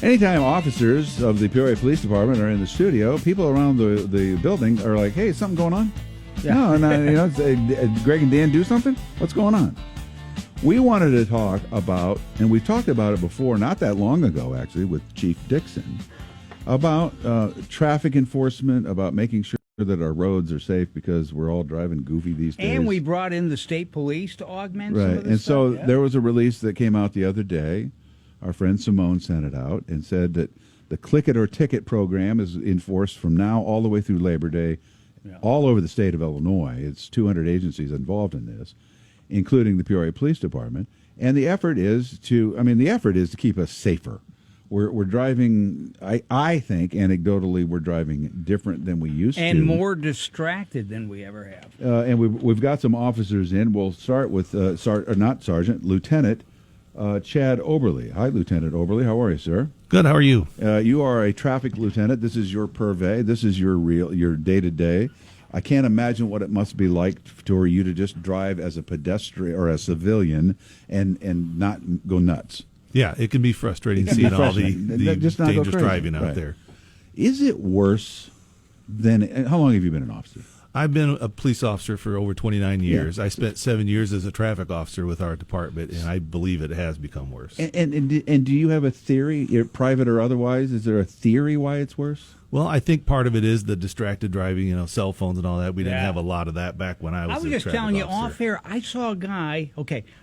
Anytime officers of the Peoria Police Department are in the studio, people around the building are like, hey, is something going on? Yeah. No, Greg and Dan do something? What's going on? We wanted to talk about, and we've talked about it before, not that long ago, actually, with Chief Dixon, about traffic enforcement, about making sure that our roads are safe because we're all driving goofy these days. And we brought in the state police to augment some of this and stuff. so there was a release that came out the other day. Our friend Simone sent it out and said that the Click It or Ticket program is enforced from now all the way through Labor Day, all over the state of Illinois. It's 200 agencies involved in this, including the Peoria Police Department. And the effort is to keep us safer. We're driving, I think, anecdotally, we're driving different than we used to. And more distracted than we ever have. And we've got some officers in. We'll start with, Lieutenant Chad Oberle. Hi, Lieutenant Oberle. How are you, sir? Good. How are you? You are a traffic lieutenant. This is your purvey. This is your day-to-day. I can't imagine what it must be like for you to just drive as a pedestrian or a civilian and not go nuts. Yeah, it can be frustrating seeing all the dangerous driving out there. Is it worse than... How long have you been an officer? I've been a police officer for over 29 years. I spent 7 years as a traffic officer with our department, and I believe it has become worse. And do you have a theory, private or otherwise? Is there a theory why it's worse? Well, I think part of it is the distracted driving, cell phones and all that. We didn't have a lot of that back when I was a traffic officer. I was just telling you off air, I saw a guy,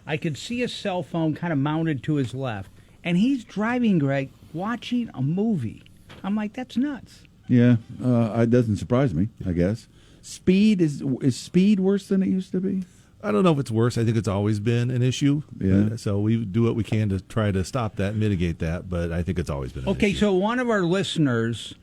I could see a cell phone kind of mounted to his left, and he's driving, Greg, watching a movie. I'm like, that's nuts. Yeah, it doesn't surprise me, I guess. Speed is speed worse than it used to be? I don't know if it's worse. I think it's always been an issue. Yeah. So we do what we can to try to stop that, mitigate that, but I think it's always been an issue. Okay, so one of our listeners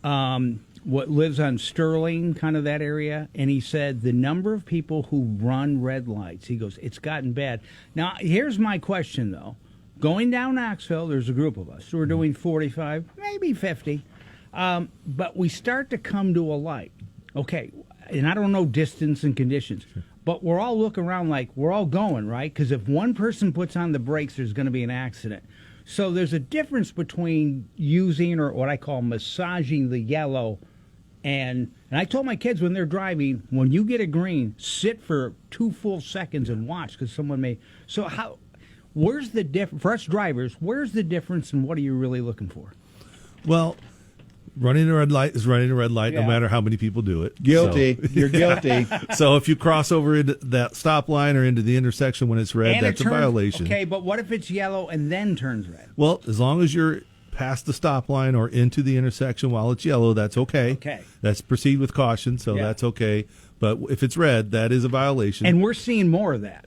lives on Sterling, kind of that area, and he said the number of people who run red lights, he goes, it's gotten bad. Now, here's my question, though. Going down Knoxville, there's a group of us who are doing 45, maybe 50, but we start to come to a light. Okay, and I don't know distance and conditions, but we're all looking around like we're all going, right? Because if one person puts on the brakes, there's going to be an accident. So there's a difference between using or what I call massaging the yellow. And I told my kids when they're driving, when you get a green, sit for 2 full seconds and watch because someone may. So where's the difference for us drivers? Where's the difference and what are you really looking for? Well, running a red light is running a red light, no matter how many people do it. Guilty. So, you're guilty. So if you cross over into that stop line or into the intersection when it's red, that's a violation. Okay, but what if it's yellow and then turns red? Well, as long as you're past the stop line or into the intersection while it's yellow, that's okay. Okay. That's proceed with caution, so that's okay. But if it's red, that is a violation. And we're seeing more of that.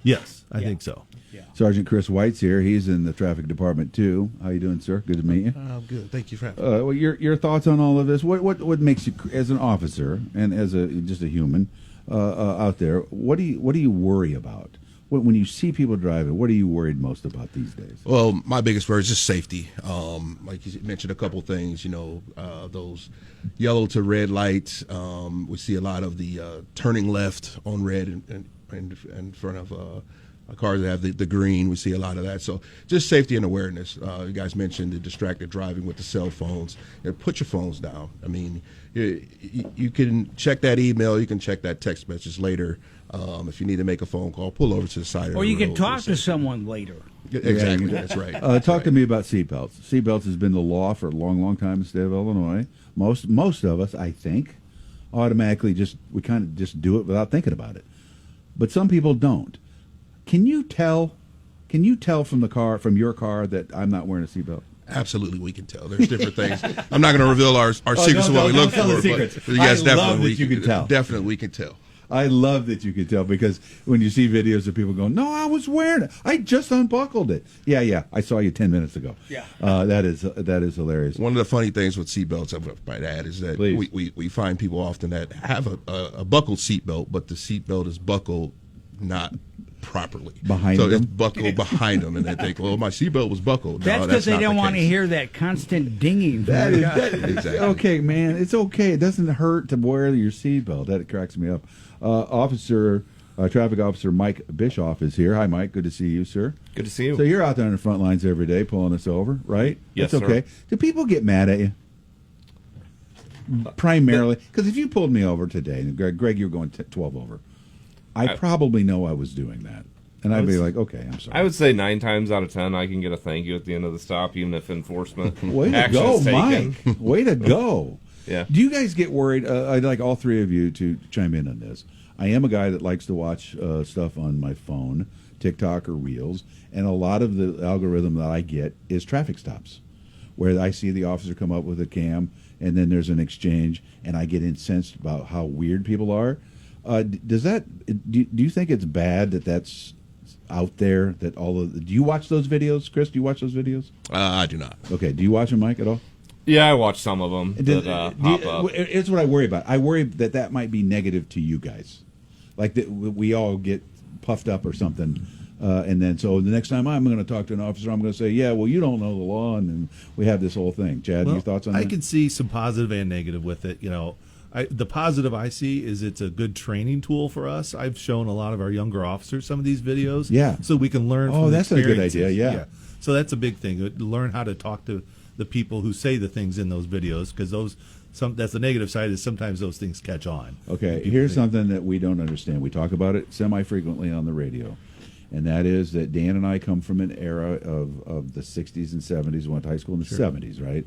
Yes, I think so. Sergeant Chris White's here. He's in the traffic department too. How you doing, sir? Good to meet you. I'm good. Thank you for having me. Well, your thoughts on all of this? What makes you, as an officer and as just a human out there? What do you worry about when you see people driving? What are you worried most about these days? Well, my biggest worry is just safety. Like you mentioned, a couple things. Those yellow to red lights. We see a lot of the turning left on red in front of. Cars that have the green, we see a lot of that. So just safety and awareness. You guys mentioned the distracted driving with the cell phones. Put your phones down. I mean, you can check that email. You can check that text message later. If you need to make a phone call, pull over to the side of the road. Or you can talk to someone later. Exactly, that's right. Talk to me about seatbelts. Seatbelts has been the law for a long, long time in the state of Illinois. Most of us, I think, automatically we kind of just do it without thinking about it. But some people don't. Can you tell from your car that I'm not wearing a seatbelt? Absolutely, we can tell. There's different things. I'm not going to reveal our secrets of what we look for. But yes, definitely, you can tell. Definitely, we can tell. I love that you can tell because when you see videos of people going, "No, I was wearing it. I just unbuckled it." Yeah. I saw you 10 minutes ago. Yeah. That is hilarious. One of the funny things with seatbelts, I might add, is that we find people often that have a buckled seatbelt, but the seatbelt is buckled not properly behind them. So it's buckled behind them, and they think, "Well, my seatbelt was buckled." That's because they don't want to hear that constant dinging. Exactly. Okay, man. It's okay. It doesn't hurt to wear your seatbelt. That cracks me up. Officer Traffic Officer Mike Bischoff is here. Hi, Mike. Good to see you, sir. Good to see you. So you're out there on the front lines every day pulling us over, right? Yes, That's okay. sir. Do people get mad at you? Primarily, because if you pulled me over today, and Greg, you were going 12 over, I probably know I was doing that. And I'd be like, okay, I'm sorry. I would say 9 times out of 10, I can get a thank you at the end of the stop, even if enforcement Way to action go, is taken. Mike. Way to go. Yeah. Do you guys get worried? I'd like all three of you to chime in on this. I am a guy that likes to watch stuff on my phone, TikTok or Reels, and a lot of the algorithm that I get is traffic stops, where I see the officer come up with a cam, and then there's an exchange, and I get incensed about how weird people are. Do you think it's bad that that's out there? That do you watch those videos, Chris? Do you watch those videos? I do not. Okay. Do you watch them, Mike, at all? Yeah, I watch some of them that pop up. It's what I worry about. I worry that might be negative to you guys, like that we all get puffed up or something, and then so the next time I'm going to talk to an officer, I'm going to say, yeah, well, you don't know the law, and then we have this whole thing. Chad, your thoughts on that? I can see some positive and negative with it. The positive I see is it's a good training tool for us. I've shown a lot of our younger officers some of these videos, so we can learn. Oh, from that's a good experiences. idea. Yeah. So that's a big thing. Learn how to talk to the people who say the things in those videos, because that's the negative side, is sometimes those things catch on. Okay, here's something that we don't understand. We talk about it semi-frequently on the radio, and that is that Dan and I come from an era of the 60s and 70s, went to high school in the 70s, right?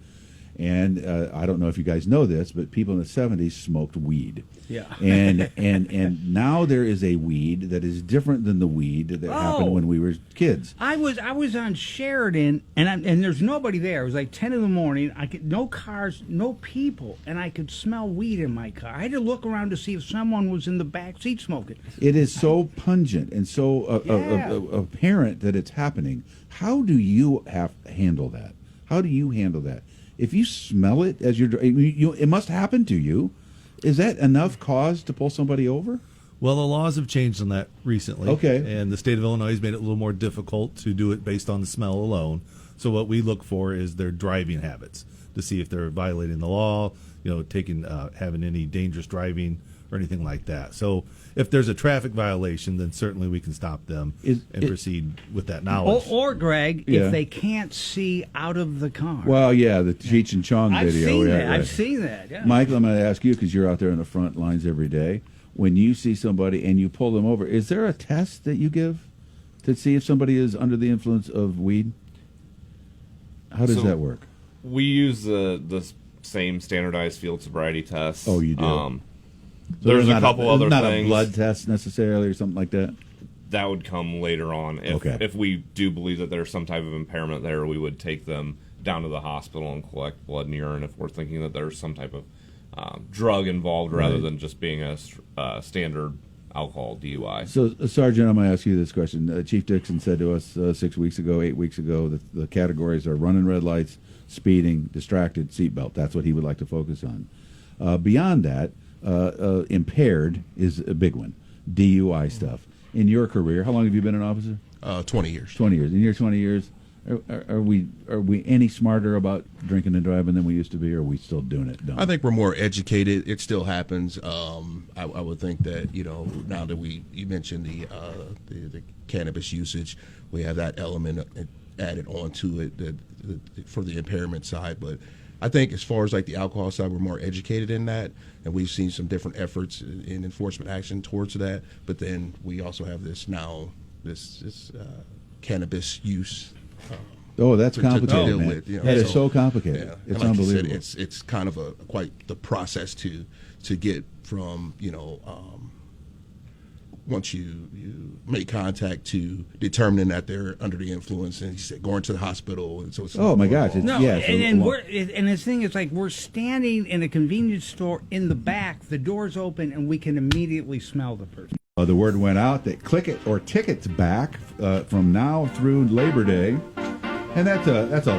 And I don't know if you guys know this, but people in the 70s smoked weed. Yeah. And now there is a weed that is different than the weed that happened when we were kids. I was on Sheridan, and there's nobody there. It was like 10 in the morning. No cars, no people, and I could smell weed in my car. I had to look around to see if someone was in the back seat smoking. It is so pungent and so apparent that it's happening. How do you handle that? How do you handle that? If you smell it as it must happen to you. Is that enough cause to pull somebody over? Well, the laws have changed on that recently. Okay. And the state of Illinois has made it a little more difficult to do it based on the smell alone. So what we look for is their driving habits to see if they're violating the law, having any dangerous driving or anything like that. So if there's a traffic violation, then certainly we can stop them and proceed with that knowledge. Or Greg, if they can't see out of the car. Well, yeah, the Cheech and Chong video. I've seen that. Yeah. Mike, I'm going to ask you, because you're out there in the front lines every day. When you see somebody and you pull them over, is there a test that you give to see if somebody is under the influence of weed? How does that work? We use the same standardized field sobriety test. Oh, you do? So there's a couple other not things. Not a blood test necessarily or something like that? That would come later on. If we do believe that there's some type of impairment there, we would take them down to the hospital and collect blood and urine if we're thinking that there's some type of drug involved rather than just being a standard alcohol DUI. So, Sergeant, I'm going to ask you this question. Chief Dixon said to us 8 weeks ago, that the categories are running red lights, speeding, distracted, seatbelt. That's what he would like to focus on. Beyond that, impaired is a big one. DUI stuff. In your career, how long have you been an officer? 20 years. 20 years. In your 20 years, are we any smarter about drinking and driving than we used to be, or are we still doing it dumb? I think we're more educated. It still happens. I would think that, now that you mentioned the cannabis usage, we have that element added onto it for the impairment side. But I think as far as like the alcohol side, we're more educated in that, and we've seen some different efforts in enforcement action towards that. But then we also have this cannabis use. That's complicated, man. That is so complicated. Yeah. It's like unbelievable. You said, it's kind of quite the process to get from once you make contact to determining that they're under the influence, and you said going to the hospital, and so it's my gosh, and the thing is, like, we're standing in a convenience store in the back, the door's open, and we can immediately smell the person. The word went out that click it or tickets back from now through Labor Day, and that's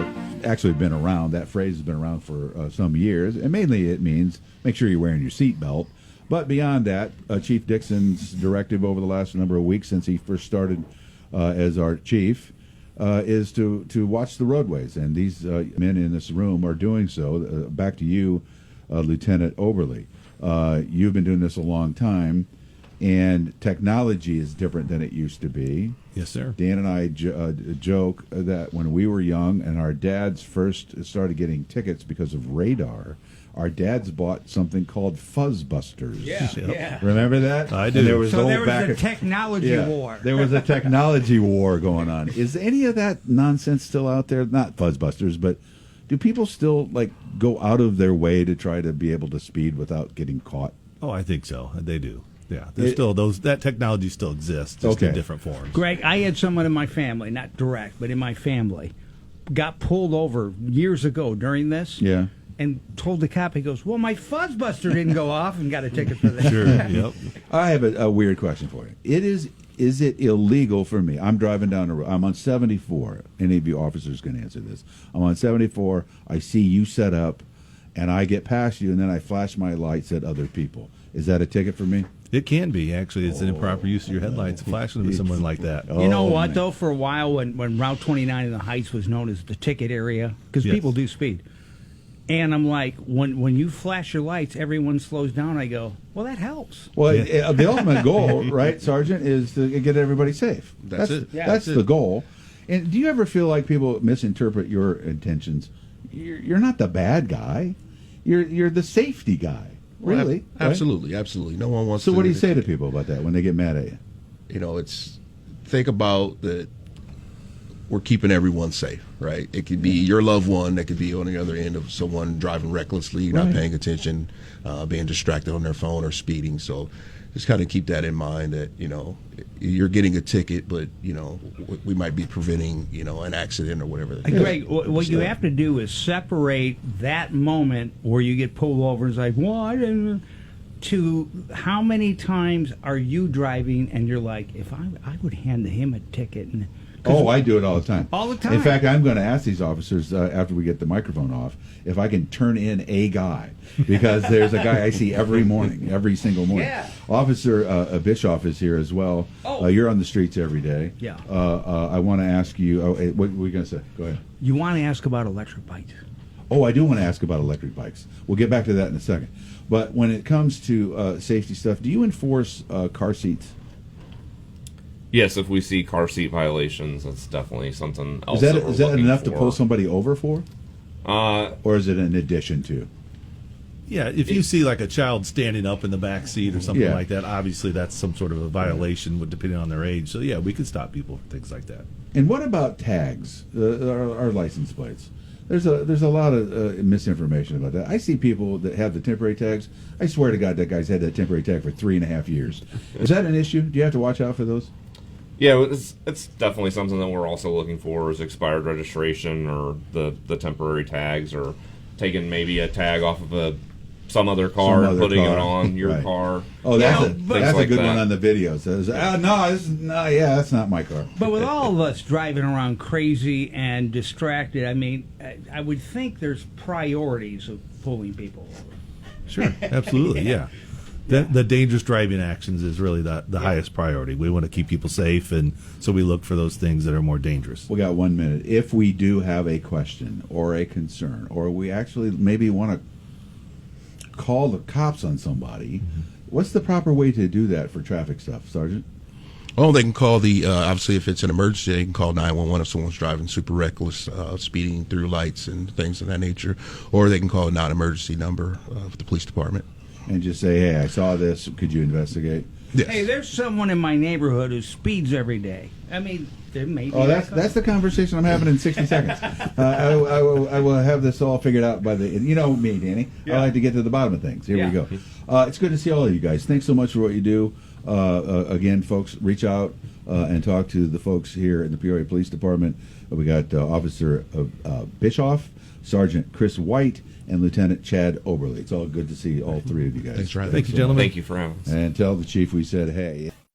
actually been around. That phrase has been around for some years, and mainly it means make sure you're wearing your seatbelt. But beyond that, Chief Dixon's directive over the last number of weeks since he first started as our chief is to watch the roadways, and these men in this room are doing so. Back to you, Lieutenant Oberle. You've been doing this a long time. and technology is different than it used to be. Yes, sir. Dan and I joke that when we were young and our dads first started getting tickets because of radar, our dads bought something called fuzzbusters. Yeah. Remember that? I do. And there was So the there whole was back a technology war. There was a technology war going on. Is any of that nonsense still out there? Not fuzzbusters, but do people still like go out of their way to try to be able to speed without getting caught? Oh, I think so. They do. Yeah, there's still that technology still exists, just in different forms. Greg, I had someone in my family, not direct, but in my family, got pulled over years ago during this. Yeah. And told the cop, he goes, well, my fuzzbuster didn't go off, and got a ticket for that. Sure. Yep. I have a weird question for you. Is it illegal for me? I'm driving down the road. I'm on 74. Any of you officers can answer this. I'm on 74. I see you set up, and I get past you, and then I flash my lights at other people. Is that a ticket for me? It can be, actually. It's an improper use of your headlights, flashing them at someone like that. You know what, man. though? For a while, when Route 29 in the Heights was known as the ticket area, because Yes. people do speed. And I'm like, when you flash your lights, everyone slows down. I go, well, that helps. Well, the ultimate goal, right, Sergeant, is to get everybody safe. That's it. Yeah. That's the goal. And do you ever feel like people misinterpret your intentions? You're not the bad guy. You're the safety guy. Really? Right? Absolutely. No one wants So to. what do you say to people about that when they get mad at you? You know, think about that. We're keeping everyone safe, right? It could be your loved one that could be on the other end of someone driving recklessly, not paying attention, being distracted on their phone or speeding. So just kind of keep that in mind that, you know, you're getting a ticket, but, you know, we might be preventing, you know, an accident or whatever. Greg, what you have to do is separate that moment where you get pulled over and it's like, well, I didn't, to how many times are you driving and you're like, if I would hand him a ticket. And Oh, I do it all the time. All the time. In fact, I'm going to ask these officers after we get the microphone off if I can turn in a guy, because there's a guy I see every morning, every single morning. Yeah. Officer Bischoff is here as well. Oh. You're on the streets every day. Yeah. I want to ask you. What were you going to say? Go ahead. You want to ask about electric bikes. Oh, I do want to ask about electric bikes. We'll get back to that in a second. But when it comes to safety stuff, do you enforce car seats? Yes, if we see car seat violations, that's definitely something else. Is that looking enough to for. pull somebody over for? Uh, Or is it in addition to? Yeah, if you see like a child standing up in the back seat or something Yeah. like that, obviously that's some sort of a violation, depending on their age. So yeah, we could stop people for things like that. And what about tags, our license plates? There's a lot of misinformation about that. I see people that have the temporary tags. I swear to God, that guy's had that temporary tag for 3.5 years. Is that an issue? Do you have to watch out for those? Yeah, it's definitely something that we're also looking for is expired registration or the temporary tags, or taking maybe a tag off of some other car and putting it on your Right. car. Oh, that's Things a like good that. one on the video. It says, that's not my car. But with all of us driving around crazy and distracted, I mean, I would think there's priorities of pulling people over. Sure, absolutely, yeah. The dangerous driving actions is really the highest priority. We want to keep people safe, and so we look for those things that are more dangerous. We got 1 minute. If we do have a question or a concern, or we actually maybe want to call the cops on somebody, what's the proper way to do that for traffic stuff, Sergeant? Oh, they can call obviously if it's an emergency, they can call 911 if someone's driving super reckless, speeding through lights and things of that nature, or they can call a non-emergency number of the police department. And just say, hey, I saw this. Could you investigate? Yes. Hey, there's someone in my neighborhood who speeds every day. I mean, there may be. Oh, that's the conversation I'm having in 60 seconds. I will have this all figured out by the. You know me, Danny. I like to get to the bottom of things. Here we go. It's good to see all of you guys. Thanks so much for what you do. Again, folks, reach out and talk to the folks here in the Peoria Police Department. We got Officer Bischoff, Sergeant Chris White, and Lieutenant Chad Oberle. It's all good to see all three of you guys. Thanks, Ryan. Thank you, gentlemen. Thank you for having us. And tell the chief we said hey.